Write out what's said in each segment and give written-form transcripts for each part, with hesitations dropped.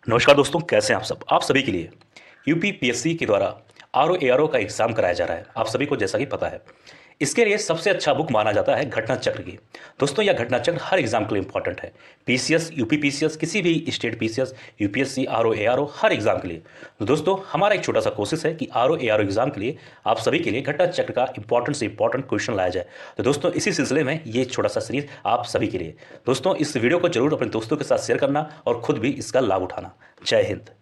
नमस्कार दोस्तों, कैसे हैं आप सब। आप सभी के लिए यूपीपीएससी के द्वारा आरओ एआरओ का एग्जाम कराया जा रहा है। आप सभी को जैसा कि पता है, इसके लिए सबसे अच्छा बुक माना जाता है घटना चक्र की। दोस्तों, यह घटना चक्र हर एग्जाम के लिए इंपॉर्टेंट है। पीसीएस, यूपीपीसीएस, किसी भी state PCS, UPSC, RO ARO, हर एग्जाम के लिए। तो दोस्तों, हमारा एक छोटा सा कोशिश है कि आरओ एआरओ एग्जाम के लिए आप सभी के लिए घटना चक्र का इंपॉर्टेंट से इंपॉर्टेंट क्वेश्चन लाया जाए। तो दोस्तों, इसी सिलसिले में ये छोटा सा सीरीज आप सभी के लिए। दोस्तों, इस वीडियो को जरूर अपने दोस्तों के साथ शेयर करना और खुद भी इसका लाभ उठाना। जय हिंद।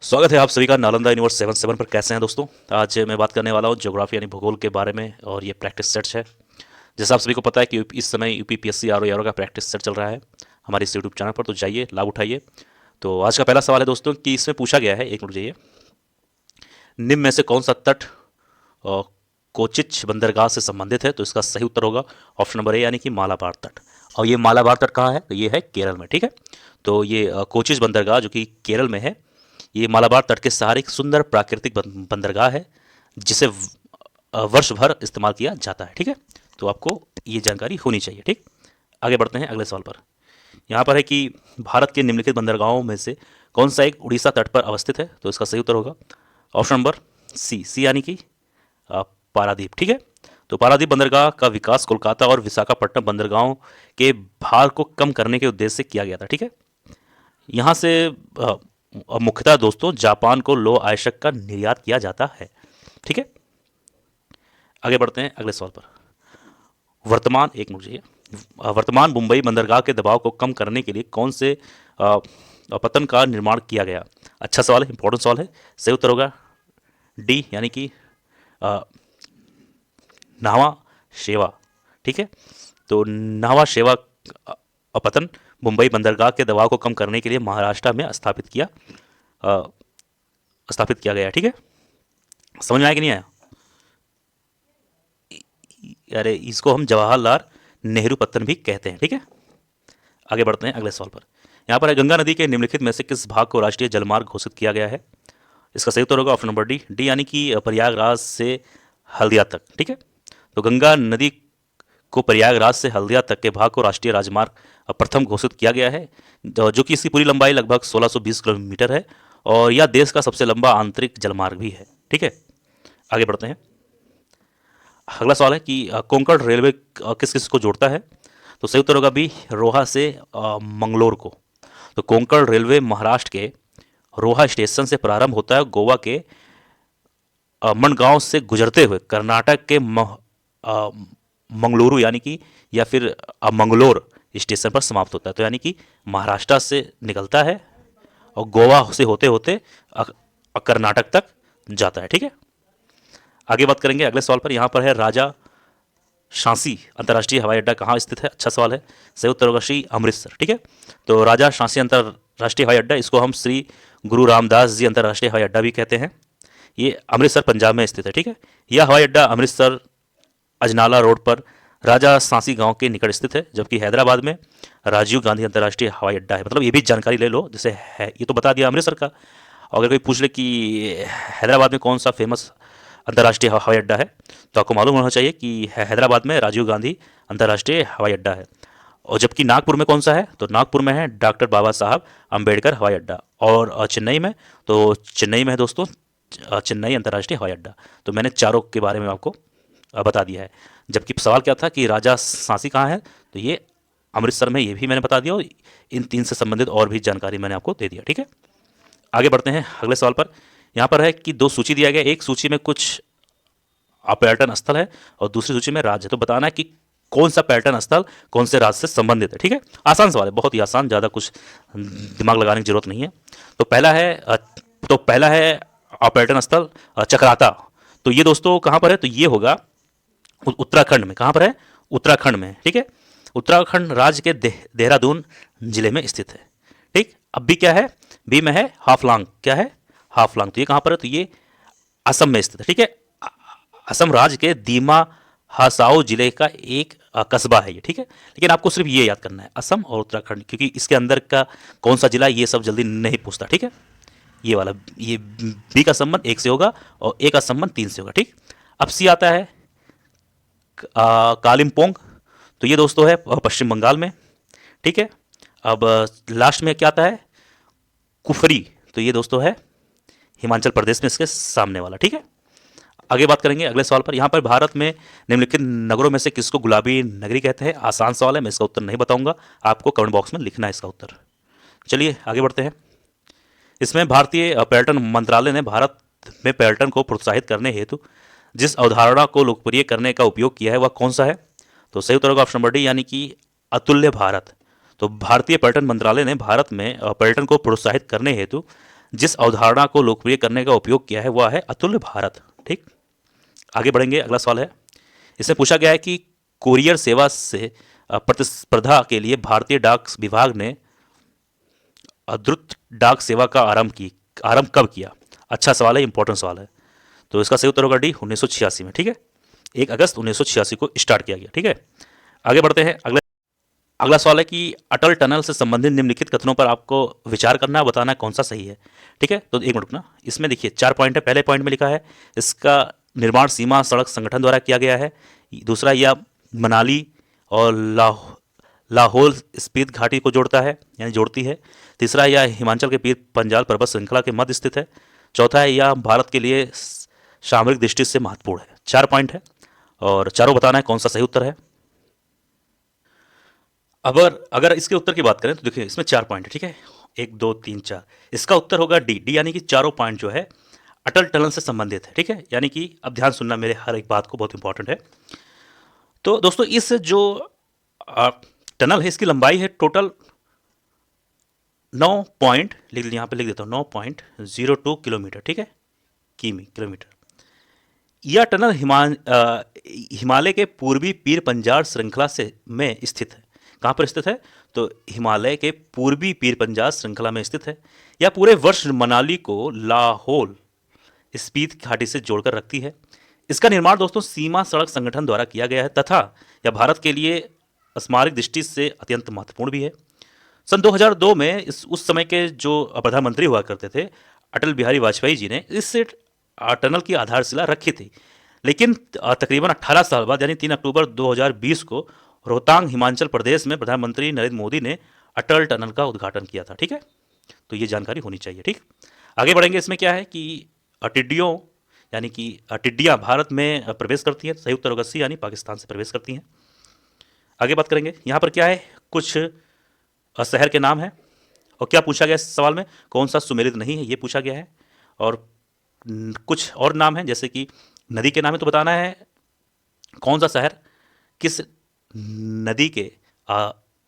स्वागत है आप सभी का नालंदा यूनिवर्स 77 पर। कैसे हैं दोस्तों। आज मैं बात करने वाला हूं ज्योग्राफी यानी भूगोल के बारे में, और ये प्रैक्टिस सेट्स है। जैसा आप सभी को पता है कि इस समय यूपीपीएससी आरओ एआरओ का प्रैक्टिस सेट चल रहा है हमारे इस यूट्यूब चैनल पर, तो जाइए लाभ उठाइए। तो आज का पहला सवाल है दोस्तों कि इसमें पूछा गया है, एक मिनट जाइए, निम्न में से कौन सा तट कोचिच बंदरगाह से संबंधित है। तो इसका सही उत्तर होगा ऑप्शन नंबर ए यानी कि मालाबार तट। और ये मालाबार तट कहाँ है, तो ये है केरल में। ठीक है, तो ये कोचिज बंदरगाह जो कि केरल में है, ये मालाबार तट के सहारे एक सुंदर प्राकृतिक बंदरगाह है जिसे वर्ष भर इस्तेमाल किया जाता है। ठीक है, तो आपको ये जानकारी होनी चाहिए। ठीक, आगे बढ़ते हैं अगले सवाल पर। यहाँ पर है कि भारत के निम्नलिखित बंदरगाहों में से कौन सा एक उड़ीसा तट पर अवस्थित है। तो इसका सही उत्तर होगा ऑप्शन नंबर सी यानी कि पारादीप। ठीक है, तो पारादीप बंदरगाह का विकास कोलकाता और विशाखापट्टनम बंदरगाहों के भार को कम करने के उद्देश्य से किया गया था। ठीक है, यहाँ से मुख्यतः दोस्तों जापान को लौह अयस्क का निर्यात किया जाता है। ठीक है, आगे बढ़ते हैं अगले सवाल पर। वर्तमान मुंबई बंदरगाह के दबाव को कम करने के लिए कौन से पतन का निर्माण किया गया। अच्छा सवाल है, इंपॉर्टेंट सवाल है। सही उत्तर होगा डी यानी कि नाहवा शेवा। ठीक है, तो नाहवा शेवा पतन मुंबई बंदरगाह के दबाव को कम करने के लिए महाराष्ट्र में स्थापित किया गया। ठीक है, समझ में आया कि नहीं आया। अरे इसको हम जवाहरलाल नेहरू पत्तन भी कहते हैं। ठीक है, आगे बढ़ते हैं अगले सवाल पर। यहाँ पर है गंगा नदी के निम्नलिखित में से किस भाग को राष्ट्रीय जलमार्ग घोषित किया गया है। इसका सही उत्तर होगा ऑप्शन नंबर डी यानी कि प्रयागराज से हल्दिया तक। ठीक है, तो गंगा नदी को प्रयागराज से हल्दिया तक के भाग को राष्ट्रीय राजमार्ग प्रथम घोषित किया गया है, जो कि इसकी पूरी लंबाई लगभग 1620 किलोमीटर है, और यह देश का सबसे लंबा आंतरिक जलमार्ग भी है। ठीक है, आगे बढ़ते हैं। अगला सवाल है कि कोंकण रेलवे किस किस को जोड़ता है। तो सही उत्तर होगा बी, रोहा से मंगलोर को। तो कोंकण रेलवे महाराष्ट्र के रोहा स्टेशन से प्रारंभ होता है, गोवा के मनगांव से गुजरते हुए कर्नाटक के मंगलुरु यानी कि या फिर मंगलोर स्टेशन पर समाप्त होता है। तो यानी कि महाराष्ट्र से निकलता है और गोवा से होते होते कर्नाटक तक जाता है। ठीक है, आगे बात करेंगे अगले सवाल पर। यहाँ पर है राजा शांसी अंतर्राष्ट्रीय हवाई अड्डा कहाँ स्थित है। अच्छा सवाल है, सही उत्तर होगा श्री अमृतसर। ठीक है, तो राजा शांसी अंतर्राष्ट्रीय हवाई अड्डा, इसको हम श्री गुरु रामदास जी अंतर्राष्ट्रीय हवाई अड्डा भी कहते हैं। ये अमृतसर पंजाब में स्थित है। ठीक है, यह हवाई अड्डा अमृतसर अजनाला रोड पर राजा सांसी गांव के निकट स्थित है, जबकि हैदराबाद में राजीव गांधी अंतर्राष्ट्रीय हवाई अड्डा है। मतलब ये भी जानकारी ले लो, जैसे है ये तो बता दिया अमृतसर का। और अगर कोई पूछ ले कि हैदराबाद में कौन सा फेमस अंतर्राष्ट्रीय हवाई अड्डा है, तो आपको मालूम होना चाहिए कि हैदराबाद में राजीव गांधी अंतर्राष्ट्रीय हवाई अड्डा है। और जबकि नागपुर में कौन सा है, तो नागपुर में है डॉक्टर बाबा साहब अम्बेडकर हवाई अड्डा। और चेन्नई में, तो चेन्नई में है दोस्तों चेन्नई अंतर्राष्ट्रीय हवाई अड्डा। तो मैंने चारों के बारे में आपको बता दिया है। जबकि सवाल क्या था कि राजा सांसी कहाँ है, तो ये अमृतसर में, ये भी मैंने बता दिया। और इन तीन से संबंधित और भी जानकारी मैंने आपको दे दिया। ठीक है, आगे बढ़ते हैं अगले सवाल पर। यहाँ पर है कि दो सूची दिया गया, एक सूची में कुछ पर्यटन स्थल है और दूसरी सूची में राज्य है। तो बताना है कि कौन सा पर्यटन स्थल कौन से राज्य से संबंधित है। ठीक है, आसान सवाल है, बहुत ही आसान, ज़्यादा कुछ दिमाग लगाने की जरूरत नहीं है। तो पहला है पर्यटन स्थल चक्राता। तो ये दोस्तों कहाँ पर है, तो ये होगा उत्तराखंड में। कहाँ पर है, उत्तराखंड में। ठीक है, उत्तराखंड राज्य के देहरादून जिले में स्थित है। ठीक, अब भी क्या है, बी में है हाफलांग। क्या है, हाफलांग। तो ये कहाँ पर है, तो ये असम में स्थित है। ठीक है, असम राज्य के दीमा हासाओ जिले का एक कस्बा है ये। ठीक है, लेकिन आपको सिर्फ ये याद करना है, असम और उत्तराखंड, क्योंकि इसके अंदर का कौन सा जिला ये सब जल्दी नहीं पूछता। ठीक है, ये वाला, ये बी का संबंध 1 से होगा और ए का संबंध 3 से होगा। ठीक, अब सी आता है कालिम्पोंग। तो ये दोस्तों है पश्चिम बंगाल में। ठीक है, अब लास्ट में क्या आता है, कुफरी, तो ये दोस्तों है हिमाचल प्रदेश में इसके सामने वाला। ठीक है, आगे बात करेंगे अगले सवाल पर। यहाँ पर भारत में निम्नलिखित नगरों में से किसको गुलाबी नगरी कहते हैं? आसान सवाल है, मैं इसका उत्तर नहीं बताऊंगा, आपको कमेंट बॉक्स में लिखना है इसका उत्तर। चलिए आगे बढ़ते हैं। इसमें भारतीय पर्यटन मंत्रालय ने भारत में पर्यटन को प्रोत्साहित करने हेतु जिस अवधारणा को लोकप्रिय करने का उपयोग किया है वह कौन सा है? तो सही उत्तर होगा ऑप्शन नंबर डी, यानी कि अतुल्य भारत। तो भारतीय पर्यटन मंत्रालय ने भारत में पर्यटन को प्रोत्साहित करने हेतु जिस अवधारणा को लोकप्रिय करने का उपयोग किया है वह है अतुल्य भारत। ठीक, आगे बढ़ेंगे। अगला सवाल है, इसमें पूछा गया है कि कुरियर सेवा से प्रतिस्पर्धा के लिए भारतीय डाक विभाग ने द्रुत डाक सेवा का आरंभ कब किया? अच्छा सवाल है, इंपॉर्टेंट सवाल है। तो इसका सही उत्तर होगा डी, 1986 में। ठीक है, 1 अगस्त 1986 को स्टार्ट किया गया। ठीक है, आगे बढ़ते हैं। अगला सवाल है कि अटल टनल से संबंधित निम्नलिखित कथनों पर आपको विचार करना है, बताना है कौन सा सही है। ठीक है, तो एक मिनट रुकना। इसमें देखिए 4 पॉइंट है। पहले पॉइंट में लिखा है इसका निर्माण सीमा सड़क संगठन द्वारा किया गया है। दूसरा, यह मनाली और लाहौल स्पीति घाटी को जोड़ता है, यानी जोड़ती है। तीसरा, यह हिमाचल के पीर पंजाल पर्वत श्रृंखला के मध्य स्थित है। चौथा है, यह भारत के लिए सामरिक दृष्टि से महत्वपूर्ण है। 4 पॉइंट है और चारों बताना है कौन सा सही उत्तर है। अगर इसके उत्तर की बात करें तो देखिए इसमें 4 पॉइंट है। ठीक है, 1 2 3 4, इसका उत्तर होगा डी। यानी कि चारों पॉइंट जो है अटल टनल से संबंधित है। ठीक है, यानी कि अब ध्यान सुनना मेरे हर एक बात को, बहुत इंपॉर्टेंट है। तो दोस्तों इस जो टनल है इसकी लंबाई है टोटल 9 पॉइंट, यहाँ पे लिख देता हूँ 9.02 किलोमीटर। ठीक है, किलोमीटर। यह टनल हिमालय के पूर्वी पीर पंजाल श्रृंखला से में स्थित है। कहाँ पर स्थित है? तो हिमालय के पूर्वी पीर पंजाल श्रृंखला में स्थित है। यह पूरे वर्ष मनाली को लाहौल स्पीति घाटी से जोड़कर रखती है। इसका निर्माण दोस्तों सीमा सड़क संगठन द्वारा किया गया है तथा यह भारत के लिए स्मारक दृष्टि से अत्यंत महत्वपूर्ण भी है। सन 2002 में उस समय के जो प्रधानमंत्री हुआ करते थे अटल बिहारी वाजपेयी जी ने इस टनल की आधारशिला रखी थी, लेकिन तकरीबन 18 साल बाद यानी 3 अक्टूबर 2020 को रोहतांग हिमाचल प्रदेश में प्रधानमंत्री नरेंद्र मोदी ने अटल टनल का उद्घाटन किया था। ठीक है, तो ये जानकारी होनी चाहिए। ठीक, आगे बढ़ेंगे। इसमें क्या है कि टिड्डियों यानी कि टिड्डियाँ भारत में प्रवेश करती हैं। सही उत्तर होगा सी, यानी पाकिस्तान से प्रवेश करती हैं। आगे बात करेंगे। यहाँ पर क्या है, कुछ शहर के नाम है और क्या पूछा गया इस सवाल में, कौन सा सुमेलित नहीं है ये पूछा गया है। और कुछ और नाम है जैसे कि नदी के नाम है, तो बताना है कौन सा शहर किस नदी के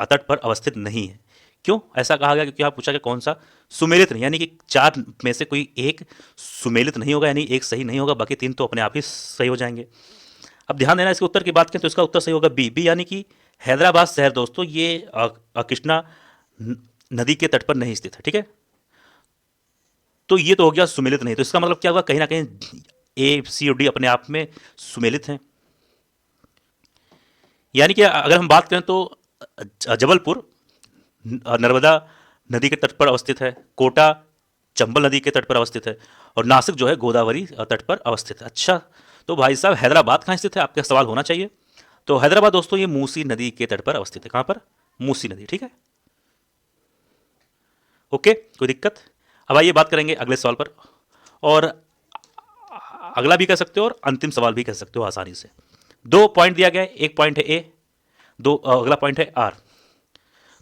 तट पर अवस्थित नहीं है। क्यों ऐसा कहा गया? क्योंकि यहाँ पूछा गया कौन सा सुमेलित नहीं, यानी कि 4 में से कोई एक सुमेलित नहीं होगा, यानी एक सही नहीं होगा, बाकी 3 तो अपने आप ही सही हो जाएंगे। अब ध्यान देना, इसके उत्तर की बात करें तो इसका उत्तर सही होगा बी, यानी कि हैदराबाद शहर दोस्तों ये कृष्णा नदी के तट पर नहीं स्थित है। ठीक है, तो ये तो हो गया सुमेलित नहीं। तो इसका मतलब क्या हुआ, कहीं ना कहीं ए सी और डी अपने आप में सुमेलित हैं। यानी कि अगर हम बात करें तो जबलपुर नर्मदा नदी के तट पर अवस्थित है, कोटा चंबल नदी के तट पर अवस्थित है और नासिक जो है गोदावरी तट पर अवस्थित है। अच्छा, तो भाई साहब हैदराबाद कहाँ स्थित है, आपका सवाल होना चाहिए। तो हैदराबाद दोस्तों ये मूसी नदी के तट पर अवस्थित है। कहाँ पर? मूसी नदी। ठीक है, ओके, कोई दिक्कत? अब आइए बात करेंगे अगले सवाल पर, और अगला भी कह सकते हो और अंतिम सवाल भी कह सकते हो आसानी से। 2 पॉइंट दिया गया है, एक पॉइंट है ए, अगला पॉइंट है आर।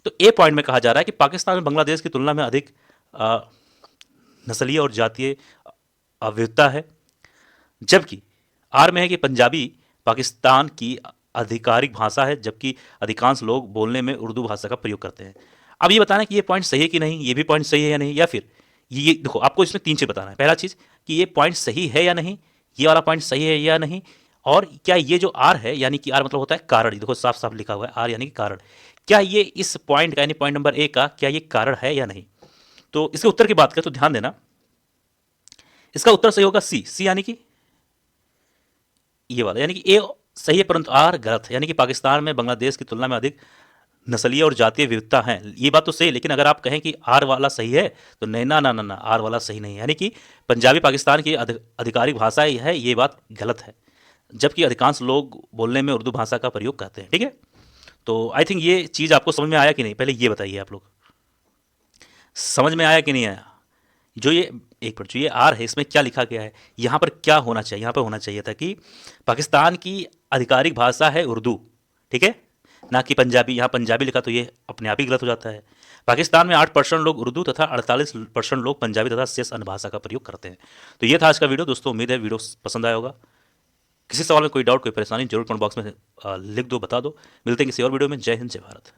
तो ए पॉइंट में कहा जा रहा है कि पाकिस्तान में बांग्लादेश की तुलना में अधिक नस्लीय और जातीय विविधता है, जबकि आर में है कि पंजाबी पाकिस्तान की आधिकारिक भाषा है, जबकि अधिकांश लोग बोलने में उर्दू भाषा का प्रयोग करते हैं। अब ये बताना कि ये पॉइंट सही है कि नहीं, ये भी पॉइंट सही है या नहीं, या फिर ये देखो आपको इसमें 3 चीज़ बताना है। पहला चीज़ कि ये पॉइंट सही है या नहीं, ये वाला पॉइंट सही है या नहीं, और क्या ये जो आर है, यानी कि आर मतलब होता है कारण, देखो साफ साफ लिखा हुआ है आर यानी कि कारण, क्या ये इस पॉइंट का यानी पॉइंट नंबर ए का क्या ये कारण है या नहीं। तो इसके उत्तर की बात करें तो ध्यान देना, इसका उत्तर सही होगा सी, यानी कि ये वाला, यानी कि ए सही है परंतु आर गलत है, यानी कि पाकिस्तान में बांग्लादेश की तुलना में अधिक नस्लीय और जातीय विविधता है, ये बात तो सही है। लेकिन अगर आप कहें कि आर वाला सही है तो नहीं, ना ना ना ना, आर वाला सही नहीं है, यानी कि पंजाबी पाकिस्तान की आधिकारिक भाषा है, ये बात गलत है, जबकि अधिकांश लोग बोलने में उर्दू भाषा का प्रयोग करते हैं। ठीक है, तो आई थिंक ये चीज़ आपको समझ में आया कि नहीं, पहले ये बताइए आप लोग, समझ में आया कि नहीं आया? जो ये एक मिनट, जो ये आर है इसमें क्या लिखा गया है, यहाँ पर क्या होना चाहिए, यहाँ पर होना चाहिए था कि पाकिस्तान की आधिकारिक भाषा है उर्दू, ठीक है, ना कि पंजाबी। यहाँ पंजाबी लिखा तो ये अपने आप ही गलत हो जाता है। पाकिस्तान में 8% लोग उर्दू तथा 48% लोग पंजाबी तथा शेष अन्य भाषा का प्रयोग करते हैं। तो ये था आज का वीडियो दोस्तों, उम्मीद है वीडियो पसंद आया होगा। किसी सवाल में कोई डाउट कोई परेशानी जरूर कमेंट बॉक्स में लिख दो, बता दो। मिलते हैं किसी और वीडियो में। जय हिंद, जय भारत।